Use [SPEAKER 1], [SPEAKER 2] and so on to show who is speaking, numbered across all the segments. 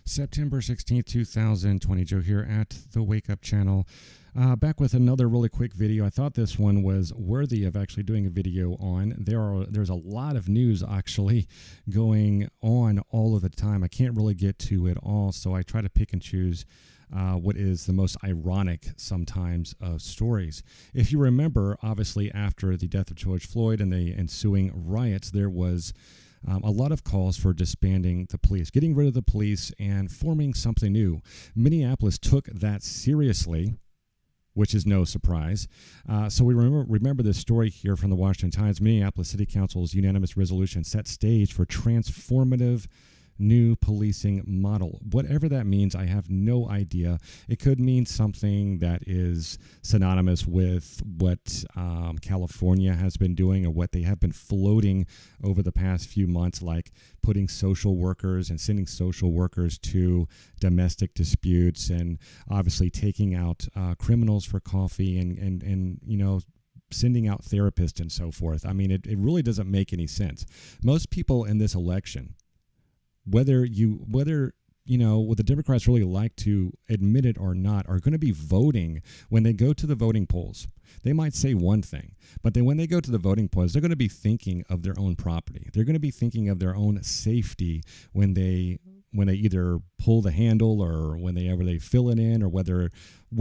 [SPEAKER 1] September 16th, 2020. Joe here at the Wake Up Channel. Back with another really quick video. I thought this one was worthy of actually doing a video on. There's a lot of news actually going on all of the time. I can't really get to it all, so I try to pick and choose what is the most ironic sometimes of stories. If you remember, obviously after the death of George Floyd and the ensuing riots, there was a lot of calls for disbanding the police, getting rid of the police and forming something new. Minneapolis took that seriously, which is no surprise. So we remember this story here from the Washington Times. Minneapolis City Council's unanimous resolution set stage for transformative new policing model. Whatever that means, I have no idea. It could mean something that is synonymous with what California has been doing or what they have been floating over the past few months, like putting social workers and sending social workers to domestic disputes and obviously taking out criminals for coffee and you know, sending out therapists and so forth. I mean, it really doesn't make any sense. Most people in this election, whether you know, what the Democrats really like to admit it or not, are going to be voting when they go to the voting polls. They might say one thing, but then when they go to the voting polls, they're going to be thinking of their own property. They're going to be thinking of their own safety when they either pull the handle or whenever they fill it in, or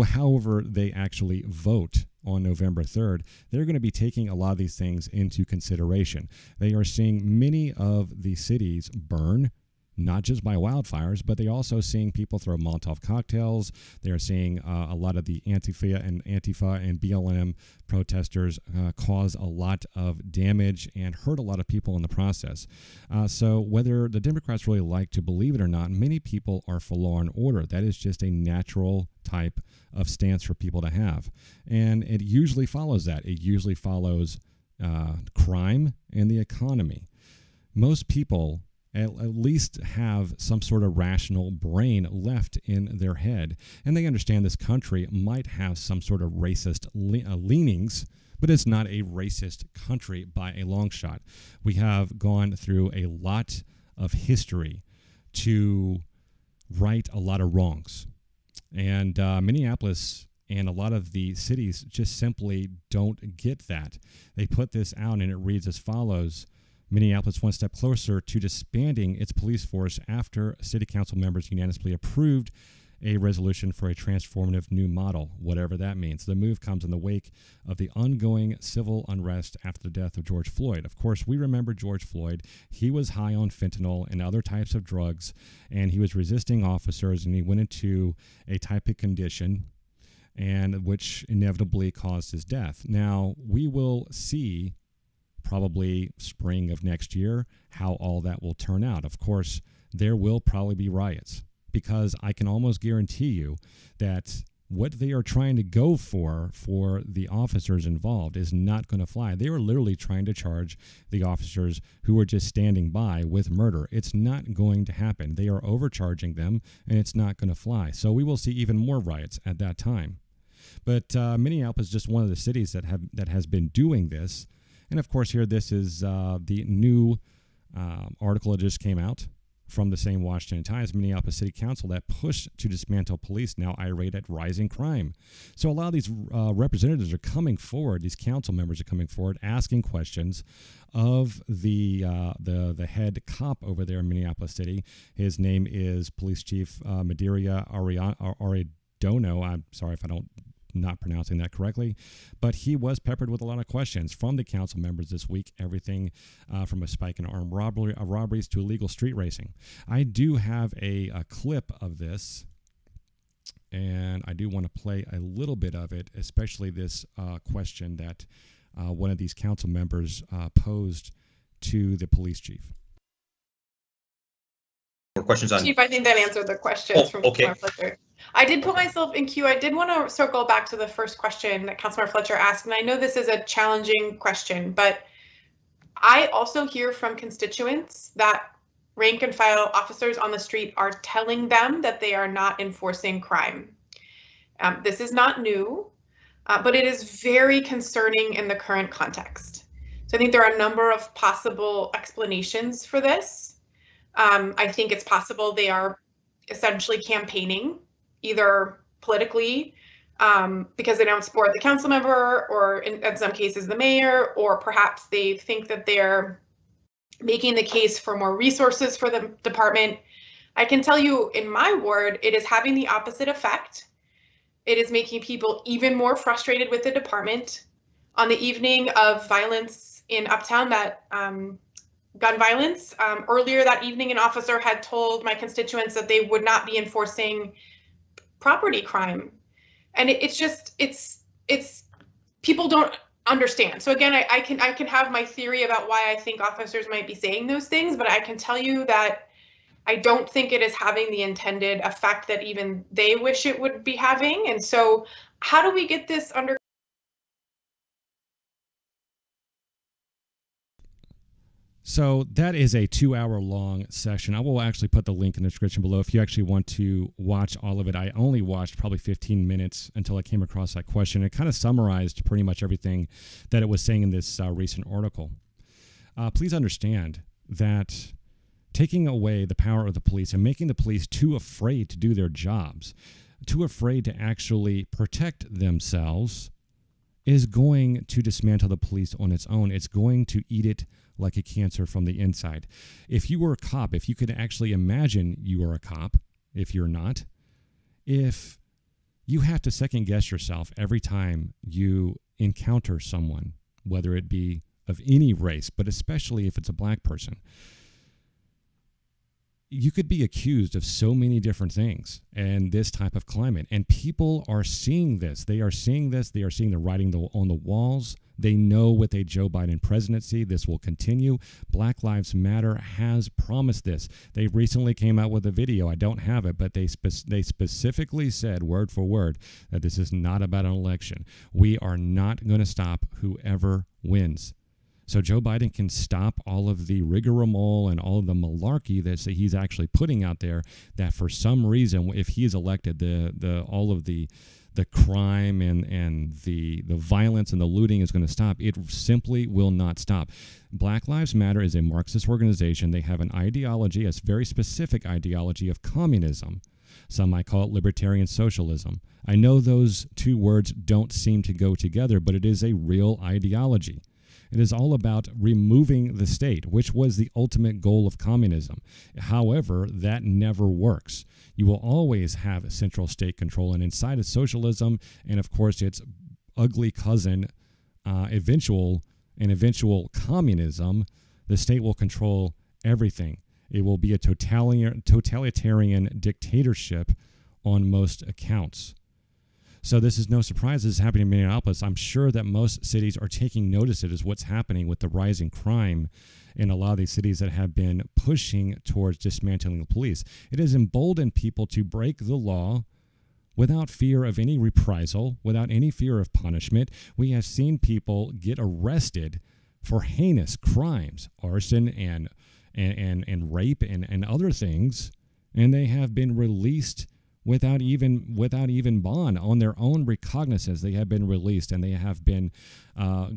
[SPEAKER 1] however they actually vote on November 3rd, they're going to be taking a lot of these things into consideration. They are seeing many of the cities burn, not just by wildfires, but they're also seeing people throw Molotov cocktails. They're seeing a lot of the Antifa and BLM protesters cause a lot of damage and hurt a lot of people in the process. So whether the Democrats really like to believe it or not, many people are for law and order. That is just a natural type of stance for people to have. And it usually follows that. It usually follows crime and the economy. Most people at least have some sort of rational brain left in their head. And they understand this country might have some sort of racist leanings, but it's not a racist country by a long shot. We have gone through a lot of history to right a lot of wrongs. And Minneapolis and a lot of the cities just simply don't get that. They put this out and it reads as follows: Minneapolis one step closer to disbanding its police force after city council members unanimously approved a resolution for a transformative new model, whatever that means. The move comes in the wake of the ongoing civil unrest after the death of George Floyd. Of course, we remember George Floyd. He was high on fentanyl and other types of drugs, and he was resisting officers, and he went into a type of condition and which inevitably caused his death. Now, we will see probably spring of next year how all that will turn out. Of course, there will probably be riots, because I can almost guarantee you that what they are trying to go for the officers involved is not going to fly. They are literally trying to charge the officers who are just standing by with murder. It's not going to happen. They are overcharging them, and it's not going to fly. So we will see even more riots at that time. But Minneapolis is just one of the cities that has been doing this. And of course, here, this is the new article that just came out from the same Washington Times. Minneapolis City Council that pushed to dismantle police now irate at rising crime. So a lot of these representatives are coming forward. These council members are coming forward, asking questions of the head cop over there in Minneapolis City. His name is Police Chief Madiria Arredondo. I'm sorry if I don't not pronouncing that correctly, but he was peppered with a lot of questions from the council members this week, everything from a spike in armed robberies to illegal street racing. I do have a clip of this, and I do want to play a little bit of it, especially this question that one of these council members posed to the police chief.
[SPEAKER 2] More questions on
[SPEAKER 3] Chief, I think that answered the questions from Councilmember Fletcher. I did put myself in queue. I did want to circle back to the first question that Councilmember Fletcher asked, and I know this is a challenging question, but I also hear from constituents that rank and file officers on the street are telling them that they are not enforcing crime. This is not new, but it is very concerning in the current context. So I think there are a number of possible explanations for this. I think it's possible they are essentially campaigning, either politically, because they don't support the council member, or in some cases the mayor, or perhaps they think that they're making the case for more resources for the department. I can tell you in my ward, it is having the opposite effect. It is making people even more frustrated with the department. On the evening of violence in Uptown, that gun violence, earlier that evening, an officer had told my constituents that they would not be enforcing property crime. And it's people don't understand. So again, I can have my theory about why I think officers might be saying those things, but I can tell you that I don't think it is having the intended effect that even they wish it would be having. And so how do we get this under?
[SPEAKER 1] So that is a 2-hour-long session. I will actually put the link in the description below if you actually want to watch all of it. I only watched probably 15 minutes until I came across that question. It kind of summarized pretty much everything that it was saying in this recent article. Please understand that taking away the power of the police and making the police too afraid to do their jobs, too afraid to actually protect themselves, is going to dismantle the police on its own. It's going to eat it like a cancer from the inside. If you were a cop, if you could actually imagine you are a cop, if you're not, if you have to second guess yourself every time you encounter someone, whether it be of any race, but especially if it's a black person, you could be accused of so many different things in this type of climate. And people are seeing this. They are seeing this. They are seeing the writing on the walls. They know with a Joe Biden presidency, this will continue. Black Lives Matter has promised this. They recently came out with a video. I don't have it, but they specifically said, word for word, that this is not about an election. We are not going to stop whoever wins. So Joe Biden can stop all of the rigmarole and all of the malarkey that he's actually putting out there, that for some reason, if he is elected, all of the crime and the violence and the looting is going to stop. It simply will not stop. Black Lives Matter is a Marxist organization. They have an ideology, a very specific ideology of communism. Some might call it libertarian socialism. I know those two words don't seem to go together, but it is a real ideology. It is all about removing the state, which was the ultimate goal of communism. However, that never works. You will always have central state control, and inside of socialism, and of course its ugly cousin, eventual communism, the state will control everything. It will be a totalitarian dictatorship on most accounts. So this is no surprise this is happening in Minneapolis. I'm sure that most cities are taking notice of what's happening with the rising crime in a lot of these cities that have been pushing towards dismantling the police. It has emboldened people to break the law without fear of any reprisal, without any fear of punishment. We have seen people get arrested for heinous crimes, arson and rape and other things, and they have been released without even bond. On their own recognizance, they have been released, and they have been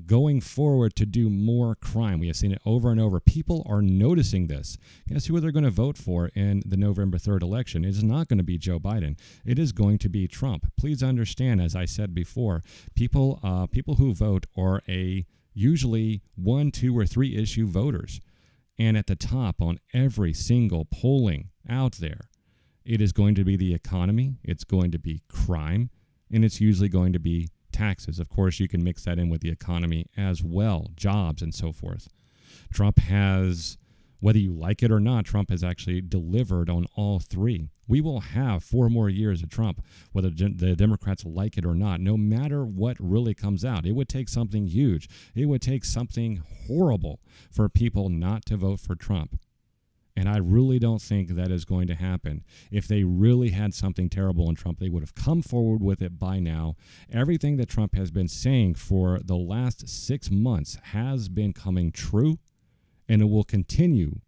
[SPEAKER 1] going forward to do more crime. We have seen it over and over. People are noticing this. Guess who they're going to vote for in the November 3rd election? It is not going to be Joe Biden. It is going to be Trump. Please understand, as I said before, people who vote are usually 1, 2, or 3 issue voters. And at the top on every single polling out there, it is going to be the economy, it's going to be crime, and it's usually going to be taxes. Of course, you can mix that in with the economy as well, jobs and so forth. Trump has, whether you like it or not, Trump has actually delivered on all 3. We will have 4 more years of Trump, whether the Democrats like it or not, no matter what really comes out. It would take something huge. It would take something horrible for people not to vote for Trump. And I really don't think that is going to happen. If they really had something terrible in Trump, they would have come forward with it by now. Everything that Trump has been saying for the last 6 months has been coming true, and it will continue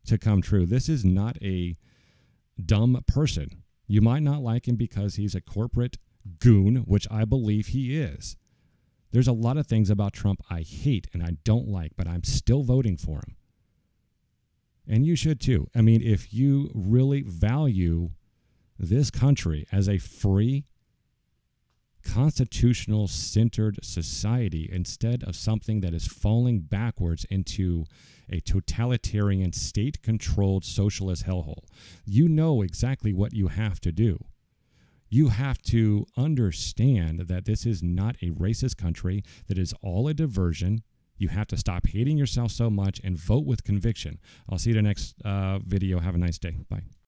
[SPEAKER 1] to come true. This is not a dumb person. You might not like him because he's a corporate goon, which I believe he is. There's a lot of things about Trump I hate and I don't like, but I'm still voting for him. And you should too. I mean, if you really value this country as a free, constitutional centered society instead of something that is falling backwards into a totalitarian, state controlled socialist hellhole. You know exactly what you have to do. You have to understand that this is not a racist country, that is all a diversion. You have to stop hating yourself so much and vote with conviction. I'll see you in the next video. Have a nice day. Bye.